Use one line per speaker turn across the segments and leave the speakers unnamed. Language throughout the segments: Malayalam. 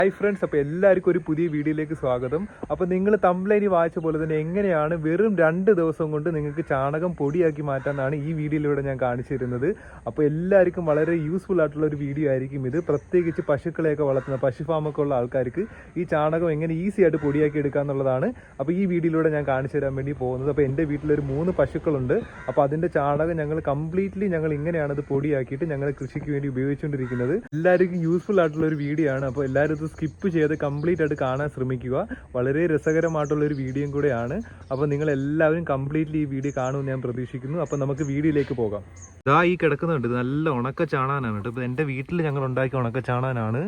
ഹായ് ഫ്രണ്ട്സ്, അപ്പോൾ എല്ലാവർക്കും ഒരു പുതിയ വീഡിയോയിലേക്ക് സ്വാഗതം. അപ്പോൾ നിങ്ങൾ തംബ്ലൈനിൽ വായിച്ച പോലെ തന്നെ എങ്ങനെയാണ് വെറും 2 ദിവസം കൊണ്ട് നിങ്ങൾക്ക് ചാണകം പൊടിയാക്കി മാറ്റാമെന്നാണ് ഈ വീഡിയോയിലൂടെ ഞാൻ കാണിച്ചു തരുന്നത്. അപ്പോൾ എല്ലാവർക്കും വളരെ യൂസ്ഫുൾ ആയിട്ടുള്ള ഒരു വീഡിയോ ആയിരിക്കും ഇത്. പ്രത്യേകിച്ച് പശുക്കളെയൊക്കെ വളർത്തുന്ന പശു ഫാമൊക്കെ ഉള്ള ആൾക്കാർക്ക് ഈ ചാണകം എങ്ങനെ ഈസി ആയിട്ട് പൊടിയാക്കി എടുക്കുക എന്നുള്ളതാണ് അപ്പോൾ ഈ വീഡിയോയിലൂടെ ഞാൻ കാണിച്ചു തരാൻ വേണ്ടി പോകുന്നത്. അപ്പോൾ എൻ്റെ വീട്ടിലൊരു 3 പശുക്കളുണ്ട്. അപ്പോൾ അതിൻ്റെ ചാണകം ഞങ്ങൾ കംപ്ലീറ്റ്ലി ഞങ്ങൾ ഇത് പൊടിയാക്കിയിട്ട് ഞങ്ങൾ കൃഷിക്ക് വേണ്ടി ഉപയോഗിച്ചുകൊണ്ടിരിക്കുന്നത്. എല്ലാവർക്കും യൂസ്ഫുൾ ആയിട്ടുള്ള ഒരു വീഡിയോ ആണ്. അപ്പോൾ എല്ലാവരും ഇത് സ്കിപ്പ് ചെയ്ത് കംപ്ലീറ്റ് ആയിട്ട് കാണാൻ ശ്രമിക്കുക. വളരെ രസകരമായിട്ടുള്ളൊരു വീഡിയോയും കൂടെയാണ്. അപ്പോൾ നിങ്ങൾ എല്ലാവരും കംപ്ലീറ്റ്ലി ഈ വീഡിയോ കാണുമെന്ന് ഞാൻ പ്രതീക്ഷിക്കുന്നു. അപ്പോൾ നമുക്ക് വീഡിയോയിലേക്ക് പോകാം. ഇതാ ഈ കിടക്കുന്നുണ്ട്, ഇത് നല്ല ഉണക്ക ചാണാനാണ് കേട്ടോ. ഇപ്പോൾ എൻ്റെ വീട്ടിൽ ഞങ്ങൾ ഉണ്ടാക്കിയ ഉണക്ക ചാണാനാണ്.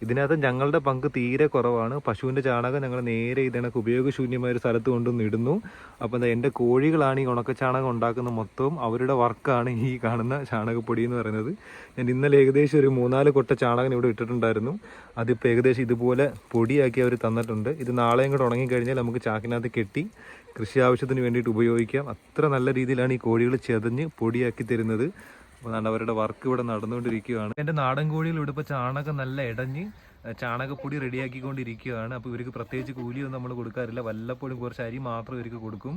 ഇതിനകത്ത് ഞങ്ങളുടെ പങ്ക് തീരെ കുറവാണ്. പശുവിൻ്റെ ചാണകം ഞങ്ങൾ നേരെ ഇതിനൊക്കെ ഉപയോഗശൂന്യമായ ഒരു സ്ഥലത്ത് കൊണ്ടുവന്ന് ഇടുന്നു. അപ്പോൾ എന്താ എൻ്റെ കോഴികളാണ് ഈ ഉണക്ക ചാണകം ഉണ്ടാക്കുന്ന മൊത്തവും അവരുടെ വർക്കാണ് ഈ കാണുന്ന ചാണകപ്പൊടി എന്ന് പറയുന്നത്. ഞാൻ ഇന്നലെ ഏകദേശം ഒരു 3-4 കൊട്ട ചാണകം ഇവിടെ ഇട്ടിട്ടുണ്ടായിരുന്നു. അതിപ്പോൾ ഏകദേശം ഇതുപോലെ പൊടിയാക്കി അവർ തന്നിട്ടുണ്ട്. ഇത് നാളെയും കൂടെ ഉണങ്ങിക്കഴിഞ്ഞാൽ നമുക്ക് ചാക്കിനകത്ത് കെട്ടി കൃഷി ആവശ്യത്തിന് വേണ്ടിയിട്ട് ഉപയോഗിക്കാം. അത്ര നല്ല രീതിയിലാണ് ഈ കോഴികൾ ചെതഞ്ഞ് പൊടിയാക്കി തരുന്നത്. അപ്പോൾ അവരുടെ വർക്ക് ഇവിടെ നടന്നുകൊണ്ടിരിക്കുകയാണ്. എൻ്റെ നാടൻ കോഴികൾ ഇവിടെ ഇപ്പോൾ ചാണകം നല്ല ഇടഞ്ഞ് ചാണകപ്പൊടി റെഡിയാക്കിക്കൊണ്ടിരിക്കുകയാണ്. അപ്പോൾ ഇവർക്ക് പ്രത്യേകിച്ച് കൂലിയൊന്നും നമ്മൾ കൊടുക്കാറില്ല. വല്ലപ്പോഴും കുറച്ച് അരി മാത്രം ഇവർക്ക് കൊടുക്കും.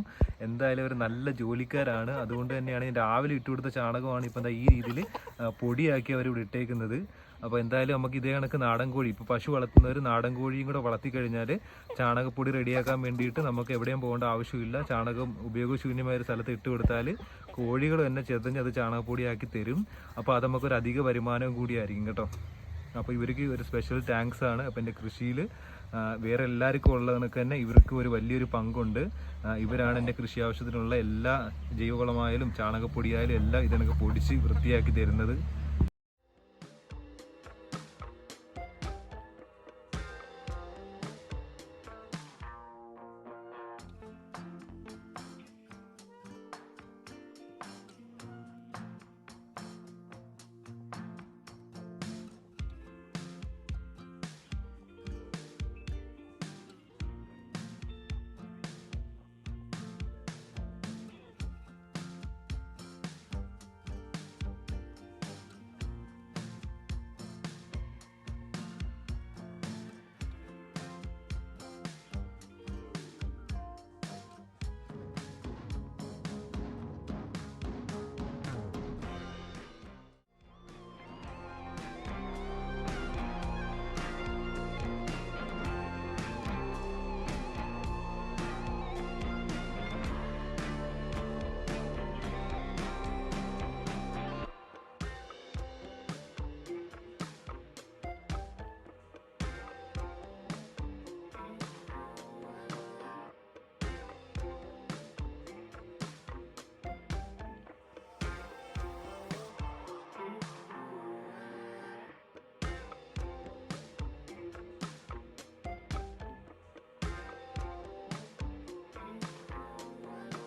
എന്തായാലും അവർ നല്ല ജോലിക്കാരാണ്. അതുകൊണ്ട് തന്നെയാണ് ഞാൻ രാവിലെ ഇട്ട് കൊടുത്ത ചാണകമാണ് ഇപ്പം എന്താ ഈ രീതിയിൽ പൊടിയാക്കി അവർ ഇവിടെ ഇട്ടേക്കുന്നത്. അപ്പോൾ എന്തായാലും നമുക്ക് ഇതേ കണക്ക് നാടൻ കോഴി, ഇപ്പോൾ പശു വളർത്തുന്നവർ നാടൻ കോഴിയും കൂടെ വളർത്തിക്കഴിഞ്ഞാൽ ചാണകപ്പൊടി റെഡിയാക്കാൻ വേണ്ടിയിട്ട് നമുക്ക് എവിടെയും പോകേണ്ട ആവശ്യമില്ല. ചാണകം ഉപയോഗശൂന്യമായ ഒരു സ്ഥലത്ത് ഇട്ട് കൊടുത്താൽ കോഴികൾ തന്നെ ചെതഞ്ഞ് അത് ചാണകപ്പൊടിയാക്കി തരും. അപ്പോൾ അത് നമുക്കൊരു അധിക വരുമാനവും കൂടിയായിരിക്കും കേട്ടോ. അപ്പോൾ ഇവർക്ക് ഒരു സ്പെഷ്യൽ താങ്ക്സ് ആണ്. അപ്പോൾ എൻ്റെ കൃഷിയിൽ വേറെ എല്ലാവർക്കും ഉള്ള കണക്ക് തന്നെ ഇവർക്ക് ഒരു വലിയൊരു പങ്കുണ്ട്. ഇവരാണ് എൻ്റെ കൃഷി ആവശ്യത്തിനുള്ള എല്ലാ ജൈവവളമായാലും ചാണകപ്പൊടിയായാലും എല്ലാം ഇതിനൊക്കെ പൊടിച്ച് വൃത്തിയാക്കി തരുന്നത്.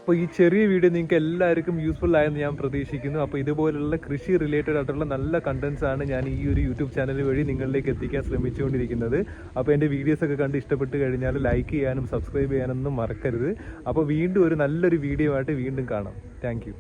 അപ്പോൾ ഈ ചെറിയ വീഡിയോ നിങ്ങൾക്ക് എല്ലാവർക്കും യൂസ്ഫുൾ ആയെന്ന് ഞാൻ പ്രതീക്ഷിക്കുന്നു. അപ്പോൾ ഇതുപോലുള്ള കൃഷി റിലേറ്റഡ് ആയിട്ടുള്ള നല്ല കണ്ടൻസ് ആണ് ഞാൻ ഈ ഒരു യൂട്യൂബ് ചാനൽ വഴി നിങ്ങളിലേക്ക് എത്തിക്കാൻ ശ്രമിച്ചുകൊണ്ടിരിക്കുന്നത്. അപ്പോൾ എൻ്റെ വീഡിയോസൊക്കെ കണ്ട് ഇഷ്ടപ്പെട്ട് കഴിഞ്ഞാൽ ലൈക്ക് ചെയ്യാനും സബ്സ്ക്രൈബ് ചെയ്യാനൊന്നും മറക്കരുത്. അപ്പോൾ വീണ്ടും ഒരു നല്ലൊരു വീഡിയോ ആയിട്ട് വീണ്ടും കാണാം. താങ്ക്